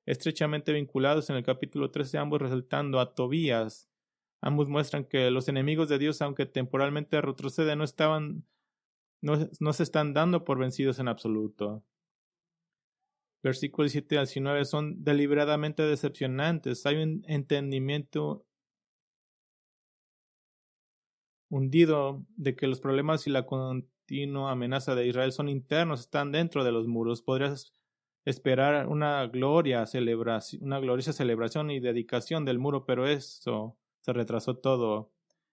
estrechamente vinculados en el capítulo 13, ambos resaltando a Tobías. Ambos muestran que los enemigos de Dios, aunque temporalmente retroceden, no se están dando por vencidos en absoluto. Versículos 7 al 19 son deliberadamente decepcionantes. Hay un entendimiento hundido de que los problemas y la continua amenaza de Israel son internos, están dentro de los muros. Podrías esperar una gloriosa celebración y dedicación del muro, pero eso se retrasó todo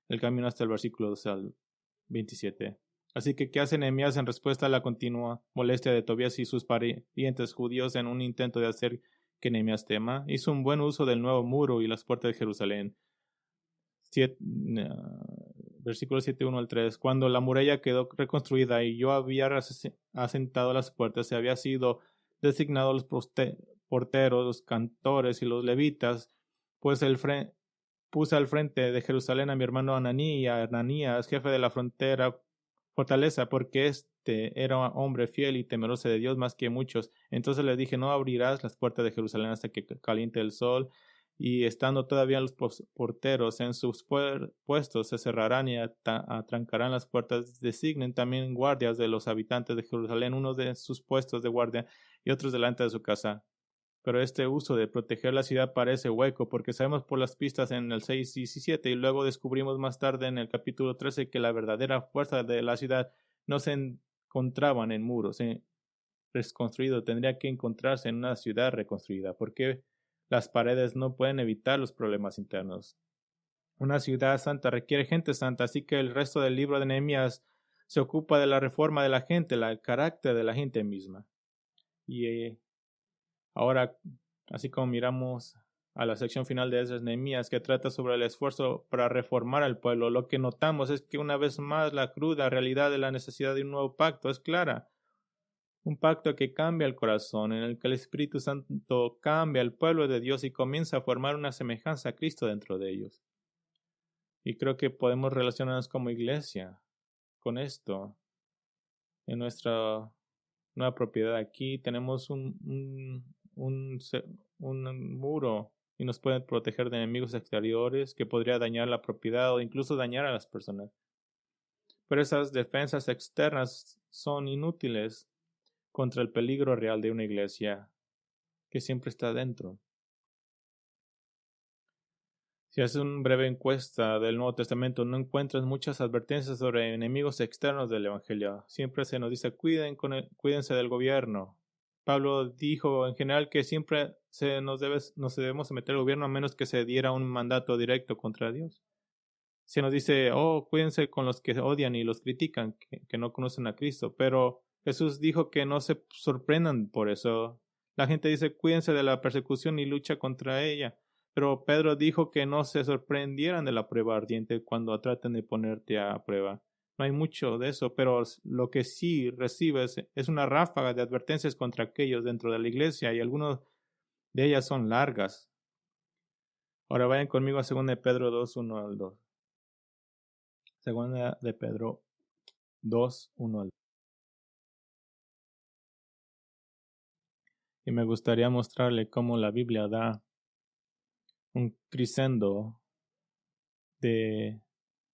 el camino hasta el versículo 12 al 27. Así que, ¿qué hace Nehemías en respuesta a la continua molestia de Tobías y sus parientes judíos en un intento de hacer que Nehemías tema? Hizo un buen uso del nuevo muro y las puertas de Jerusalén. Versículo 7, 1 al 3. Cuando la muralla quedó reconstruida y yo había asentado las puertas, se había sido designado los porteros, los cantores y los levitas, pues puse al frente de Jerusalén a mi hermano Ananí y a Ananías, jefe de la fortaleza, porque era hombre fiel y temeroso de Dios más que muchos. Entonces le dije, no abrirás las puertas de Jerusalén hasta que caliente el sol, y estando todavía los porteros en sus puestos, se cerrarán y atrancarán las puertas. Designen también guardias de los habitantes de Jerusalén, unos de sus puestos de guardia y otros delante de su casa. Pero este uso de proteger la ciudad parece hueco, porque sabemos por las pistas en el 6 y 7 y luego descubrimos más tarde en el capítulo 13 que la verdadera fuerza de la ciudad no se encontraba en muros reconstruidos, tendría que encontrarse en una ciudad reconstruida, porque las paredes no pueden evitar los problemas internos. Una ciudad santa requiere gente santa, así que el resto del libro de Nehemías se ocupa de la reforma de la gente, el carácter de la gente misma. Y ahora, así como miramos a la sección final de Esdras Nehemías, que trata sobre el esfuerzo para reformar al pueblo, lo que notamos es que una vez más la cruda realidad de la necesidad de un nuevo pacto es clara. Un pacto que cambia el corazón, en el que el Espíritu Santo cambia el pueblo de Dios y comienza a formar una semejanza a Cristo dentro de ellos. Y creo que podemos relacionarnos como iglesia con esto. En nuestra nueva propiedad aquí tenemos un muro y nos pueden proteger de enemigos exteriores que podría dañar la propiedad o incluso dañar a las personas. Pero esas defensas externas son inútiles contra el peligro real de una iglesia que siempre está dentro. Si haces una breve encuesta del Nuevo Testamento, no encuentras muchas advertencias sobre enemigos externos del Evangelio. Siempre se nos dice, cuídense del gobierno. Pablo dijo en general que siempre nos debemos someter al gobierno a menos que se diera un mandato directo contra Dios. Se nos dice, cuídense con los que odian y los critican, que no conocen a Cristo. Pero Jesús dijo que no se sorprendan por eso. La gente dice, cuídense de la persecución y lucha contra ella. Pero Pedro dijo que no se sorprendieran de la prueba ardiente cuando traten de ponerte a prueba. No hay mucho de eso, pero lo que sí recibes es una ráfaga de advertencias contra aquellos dentro de la iglesia y algunas de ellas son largas. Ahora vayan conmigo a 2 de Pedro 2, 1 al 2. 2 de Pedro 2, 1 al 2. Y me gustaría mostrarle cómo la Biblia da un crescendo de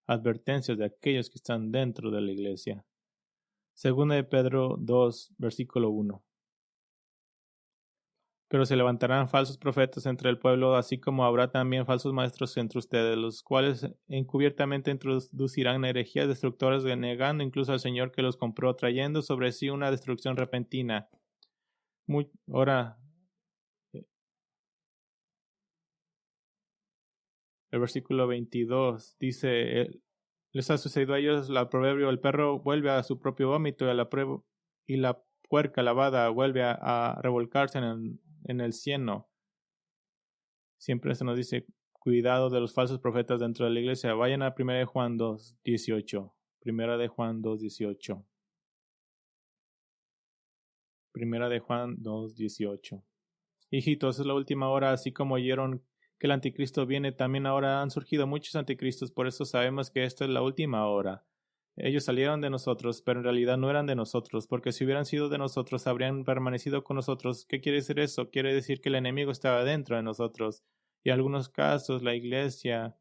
advertencias de aquellos que están dentro de la iglesia. 2 de Pedro 2, versículo 1. Pero se levantarán falsos profetas entre el pueblo, así como habrá también falsos maestros entre ustedes, los cuales encubiertamente introducirán herejías destructoras, negando incluso al Señor que los compró, trayendo sobre sí una destrucción repentina. Ahora, el versículo 22 dice, les ha sucedido a ellos el proverbio, el perro vuelve a su propio vómito y la puerca lavada vuelve a revolcarse en el cieno. Siempre se nos dice, cuidado de los falsos profetas dentro de la iglesia. Vayan a 1 de Juan 2:18. 1 de Juan 2:18. 1 de Juan 2:18. Hijitos, es la última hora, así como oyeron que el anticristo viene, también ahora han surgido muchos anticristos, por eso sabemos que esta es la última hora. Ellos salieron de nosotros, pero en realidad no eran de nosotros, porque si hubieran sido de nosotros, habrían permanecido con nosotros. ¿Qué quiere decir eso? Quiere decir que el enemigo estaba dentro de nosotros. Y en algunos casos, la iglesia.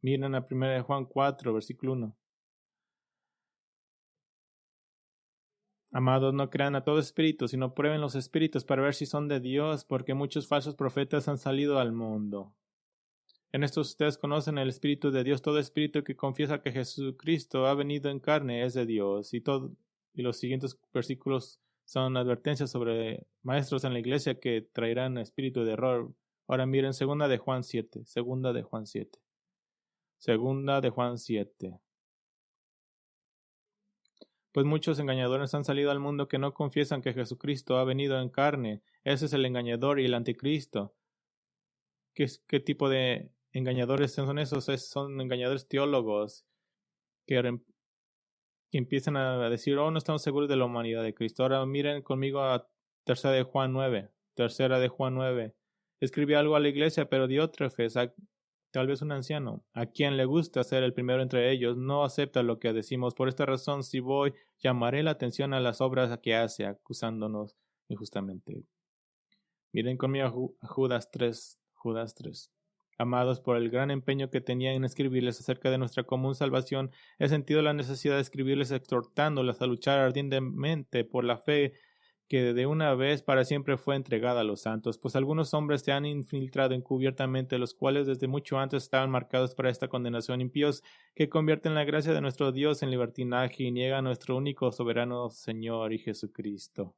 Miren a 1 de Juan 4, versículo 1. Amados, no crean a todo espíritu, sino prueben los espíritus para ver si son de Dios, porque muchos falsos profetas han salido al mundo. En esto ustedes conocen el Espíritu de Dios. Todo espíritu que confiesa que Jesucristo ha venido en carne es de Dios. Y los siguientes versículos son advertencias sobre maestros en la iglesia que traerán espíritu de error. Ahora miren, segunda de Juan 7. Segunda de Juan 7. Segunda de Juan 7. Pues muchos engañadores han salido al mundo que no confiesan que Jesucristo ha venido en carne. Ese es el engañador y el anticristo. ¿Qué tipo de engañadores son esos? Son engañadores teólogos que empiezan a decir, oh, no estamos seguros de la humanidad de Cristo. Ahora miren conmigo a tercera de Juan 9. Tercera de Juan 9. Escribí algo a la iglesia, pero Diótrefes, tal vez un anciano, a quien le gusta ser el primero entre ellos, no acepta lo que decimos. Por esta razón, si voy, llamaré la atención a las obras que hace, acusándonos injustamente. Miren conmigo a Judas 3. Judas 3. Amados, por el gran empeño que tenía en escribirles acerca de nuestra común salvación, he sentido la necesidad de escribirles exhortándoles a luchar ardientemente por la fe que de una vez para siempre fue entregada a los santos, pues algunos hombres se han infiltrado encubiertamente, los cuales desde mucho antes estaban marcados para esta condenación, impíos que convierten la gracia de nuestro Dios en libertinaje y niegan a nuestro único soberano Señor y Jesucristo.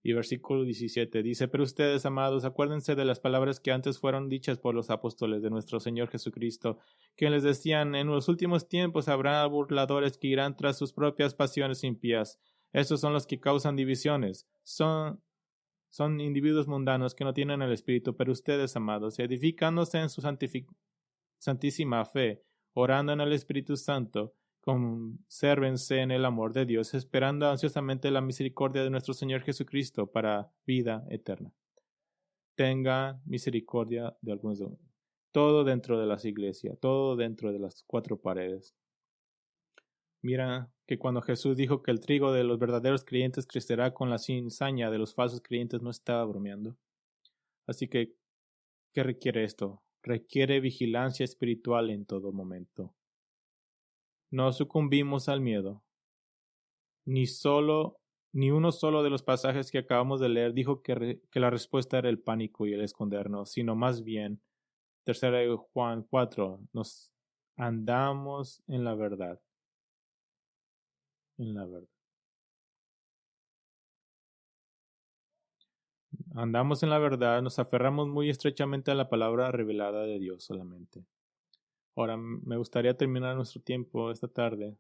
Y versículo 17 dice, pero ustedes, amados, acuérdense de las palabras que antes fueron dichas por los apóstoles de nuestro Señor Jesucristo, que les decían, en los últimos tiempos habrá burladores que irán tras sus propias pasiones impías. Estos son los que causan divisiones. Son individuos mundanos que no tienen el Espíritu, pero ustedes, amados, edificándose en su santísima fe, orando en el Espíritu Santo, consérvense en el amor de Dios, esperando ansiosamente la misericordia de nuestro Señor Jesucristo para vida eterna. Tenga misericordia de algunos. Todo dentro de las iglesias, todo dentro de las cuatro paredes. Mira que cuando Jesús dijo que el trigo de los verdaderos creyentes crecerá con la cizaña de los falsos creyentes, no estaba bromeando. Así que, ¿qué requiere esto? Requiere vigilancia espiritual en todo momento. No sucumbimos al miedo. Ni uno solo de los pasajes que acabamos de leer dijo que la respuesta era el pánico y el escondernos, sino más bien, tercera de Juan 4, nos andamos en la verdad. En la verdad. Andamos en la verdad, nos aferramos muy estrechamente a la palabra revelada de Dios solamente. Ahora, me gustaría terminar nuestro tiempo esta tarde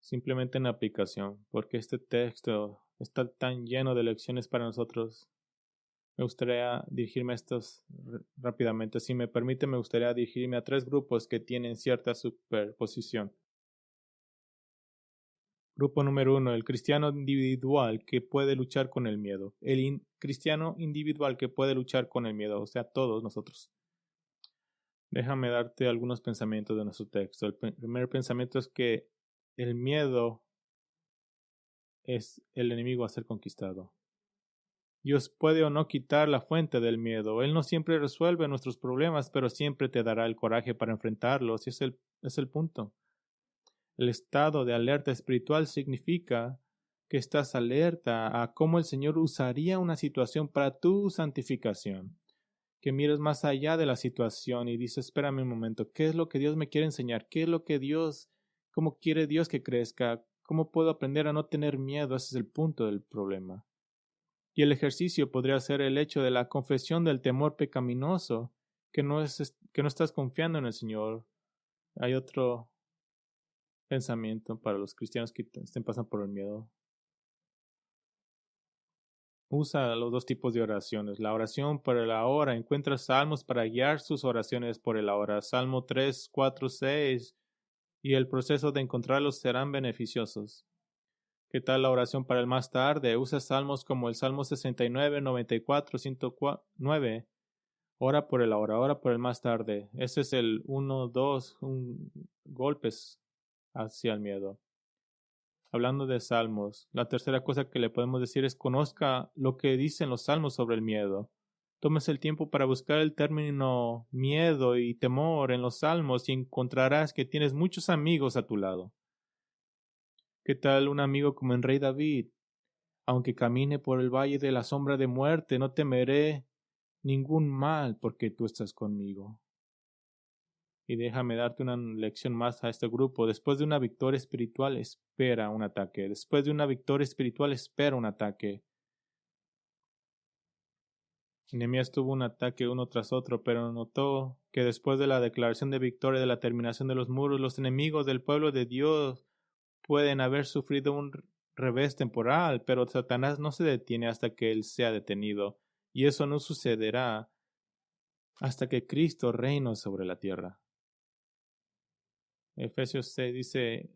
simplemente en aplicación, porque este texto está tan lleno de lecciones para nosotros. Me gustaría dirigirme a estos rápidamente. Si me permite, me gustaría dirigirme a tres grupos que tienen cierta superposición. Grupo número 1, el cristiano individual que puede luchar con el miedo. El cristiano individual que puede luchar con el miedo, o sea, todos nosotros. Déjame darte algunos pensamientos de nuestro texto. El primer pensamiento es que el miedo es el enemigo a ser conquistado. Dios puede o no quitar la fuente del miedo. Él no siempre resuelve nuestros problemas, pero siempre te dará el coraje para enfrentarlos. Y es el punto. El estado de alerta espiritual significa que estás alerta a cómo el Señor usaría una situación para tu santificación. que mires más allá de la situación y dices, espérame un momento, ¿qué es lo que Dios me quiere enseñar? ¿Qué es lo que cómo quiere Dios que crezca? ¿Cómo puedo aprender a no tener miedo? Ese es el punto del problema. Y el ejercicio podría ser el hecho de la confesión del temor pecaminoso, que no estás confiando en el Señor. Hay otro pensamiento para los cristianos que estén pasando por el miedo. Usa los dos tipos de oraciones. La oración por el ahora. Encuentra salmos para guiar sus oraciones por el ahora. Salmo 3, 4, 6. Y el proceso de encontrarlos serán beneficiosos. ¿Qué tal la oración para el más tarde? Usa salmos como el Salmo 69, 94, 109. Ora por el ahora, ora por el más tarde. Ese es el 1, 2, golpes hacia el miedo. Hablando de salmos, la tercera cosa que le podemos decir es conozca lo que dicen los salmos sobre el miedo. Tómese el tiempo para buscar el término miedo y temor en los salmos y encontrarás que tienes muchos amigos a tu lado. ¿Qué tal un amigo como el rey David? Aunque camine por el valle de la sombra de muerte, no temeré ningún mal porque tú estás conmigo. Y déjame darte una lección más a este grupo. Después de una victoria espiritual, espera un ataque. Después de una victoria espiritual, espera un ataque. Nehemías tuvo un ataque uno tras otro, pero notó que después de la declaración de victoria de la terminación de los muros, los enemigos del pueblo de Dios pueden haber sufrido un revés temporal, pero Satanás no se detiene hasta que él sea detenido. Y eso no sucederá hasta que Cristo reine sobre la tierra. Efesios 6 dice,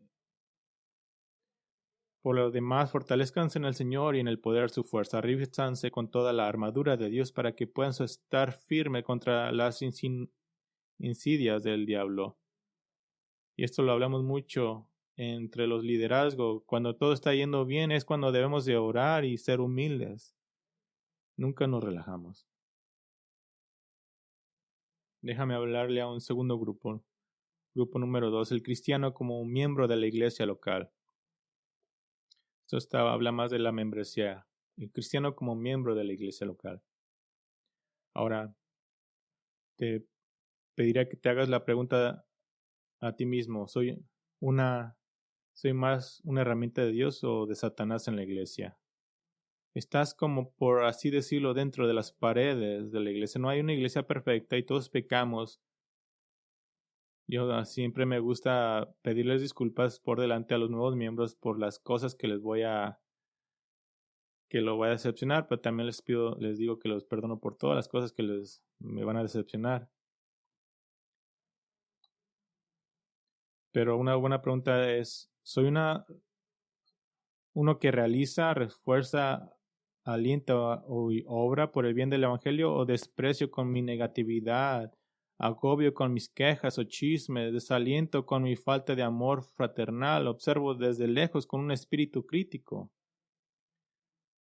por lo demás, fortalezcanse en el Señor y en el poder de su fuerza. Revístanse con toda la armadura de Dios para que puedan estar firme contra las insidias del diablo. Y esto lo hablamos mucho entre los liderazgos. Cuando todo está yendo bien es cuando debemos de orar y ser humildes. Nunca nos relajamos. Déjame hablarle a un segundo grupo. Grupo número 2, el cristiano como un miembro de la iglesia local. Esto habla más de la membresía. El cristiano como miembro de la iglesia local. Ahora, te pediría que te hagas la pregunta a ti mismo. ¿Soy más una herramienta de Dios o de Satanás en la iglesia? Estás como, por así decirlo, dentro de las paredes de la iglesia. No hay una iglesia perfecta y todos pecamos. Yo siempre me gusta pedirles disculpas por delante a los nuevos miembros por las cosas que lo voy a decepcionar, pero también les digo que los perdono por todas las cosas que me van a decepcionar. Pero una buena pregunta es, ¿soy uno que realiza, refuerza, alienta o obra por el bien del Evangelio o desprecio con mi negatividad, agobio con mis quejas o chismes, desaliento con mi falta de amor fraternal, observo desde lejos con un espíritu crítico?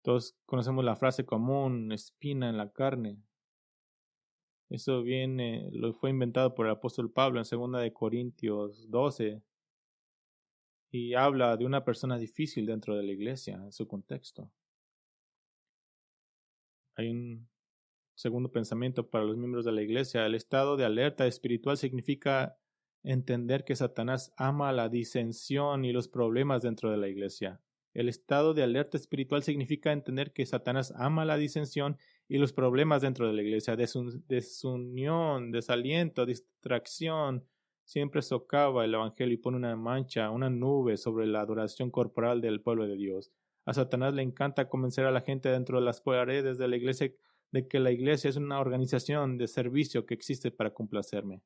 Todos conocemos la frase común, espina en la carne. Eso fue inventado por el apóstol Pablo en 2 de Corintios 12 y habla de una persona difícil dentro de la iglesia en su contexto. Hay un segundo pensamiento para los miembros de la iglesia. El estado de alerta espiritual significa entender que Satanás ama la disensión y los problemas dentro de la iglesia. El estado de alerta espiritual significa entender que Satanás ama la disensión y los problemas dentro de la iglesia. Desunión, desaliento, distracción. Siempre socava el evangelio y pone una mancha, una nube sobre la adoración corporal del pueblo de Dios. A Satanás le encanta convencer a la gente dentro de las paredes de la iglesia de que la iglesia es una organización de servicio que existe para complacerme.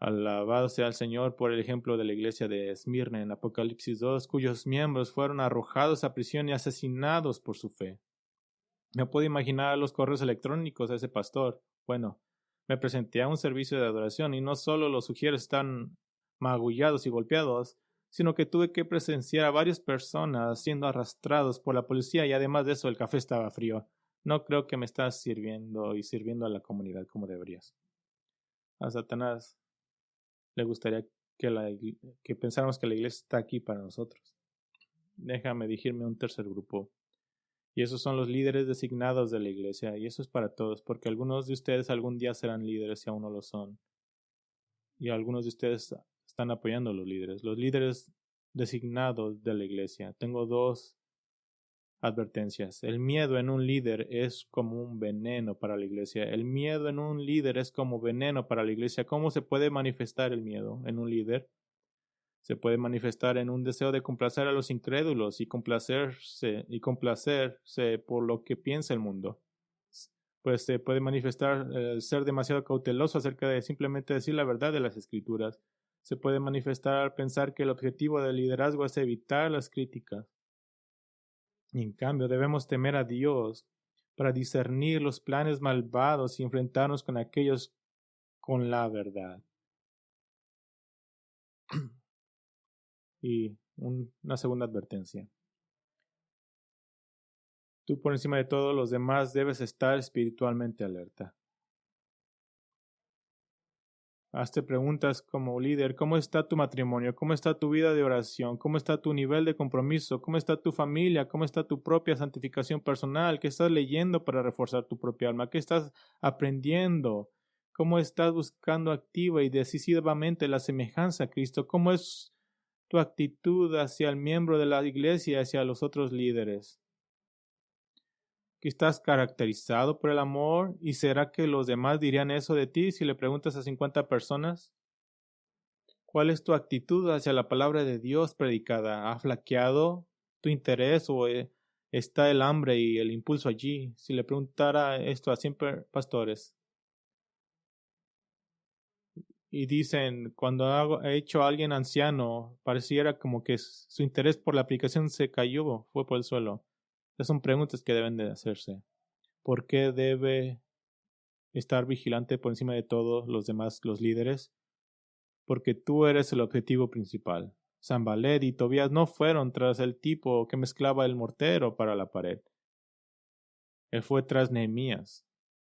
Alabado sea el Señor por el ejemplo de la iglesia de Esmirna en Apocalipsis 2, cuyos miembros fueron arrojados a prisión y asesinados por su fe. Me puedo imaginar los correos electrónicos de ese pastor. Bueno, me presenté a un servicio de adoración y no solo los sugieres están magullados y golpeados, sino que tuve que presenciar a varias personas siendo arrastrados por la policía y además de eso el café estaba frío. No creo que me estás sirviendo a la comunidad como deberías. A Satanás le gustaría que pensáramos que la iglesia está aquí para nosotros. Déjame dirigirme a un tercer grupo. Y esos son los líderes designados de la iglesia. Y eso es para todos, porque algunos de ustedes algún día serán líderes si aún no lo son. Y algunos de ustedes están apoyando a los líderes designados de la iglesia. Tengo dos advertencias. El miedo en un líder es como un veneno para la iglesia. El miedo en un líder es como veneno para la iglesia. ¿Cómo se puede manifestar el miedo en un líder? Se puede manifestar en un deseo de complacer a los incrédulos y complacerse por lo que piensa el mundo. Pues se puede manifestar ser demasiado cauteloso acerca de simplemente decir la verdad de las escrituras. Se puede manifestar al pensar que el objetivo del liderazgo es evitar las críticas. Y en cambio debemos temer a Dios para discernir los planes malvados y enfrentarnos con aquellos con la verdad. Y una segunda advertencia. Tú por encima de todos los demás debes estar espiritualmente alerta. Hazte preguntas como líder, ¿cómo está tu matrimonio? ¿Cómo está tu vida de oración? ¿Cómo está tu nivel de compromiso? ¿Cómo está tu familia? ¿Cómo está tu propia santificación personal? ¿Qué estás leyendo para reforzar tu propia alma? ¿Qué estás aprendiendo? ¿Cómo estás buscando activa y decisivamente la semejanza a Cristo? ¿Cómo es tu actitud hacia el miembro de la iglesia y hacia los otros líderes? ¿Que estás caracterizado por el amor? ¿Y será que los demás dirían eso de ti si le preguntas a 50 personas? ¿Cuál es tu actitud hacia la palabra de Dios predicada? ¿Ha flaqueado tu interés o está el hambre y el impulso allí? Si le preguntara esto a 100 pastores y dicen, cuando he hecho a alguien anciano, pareciera como que su interés por la aplicación se cayó, fue por el suelo. Esas son preguntas que deben de hacerse. ¿Por qué debe estar vigilante por encima de todos los demás, los líderes? Porque tú eres el objetivo principal. Sanballat y Tobías no fueron tras el tipo que mezclaba el mortero para la pared. Él fue tras Nehemías.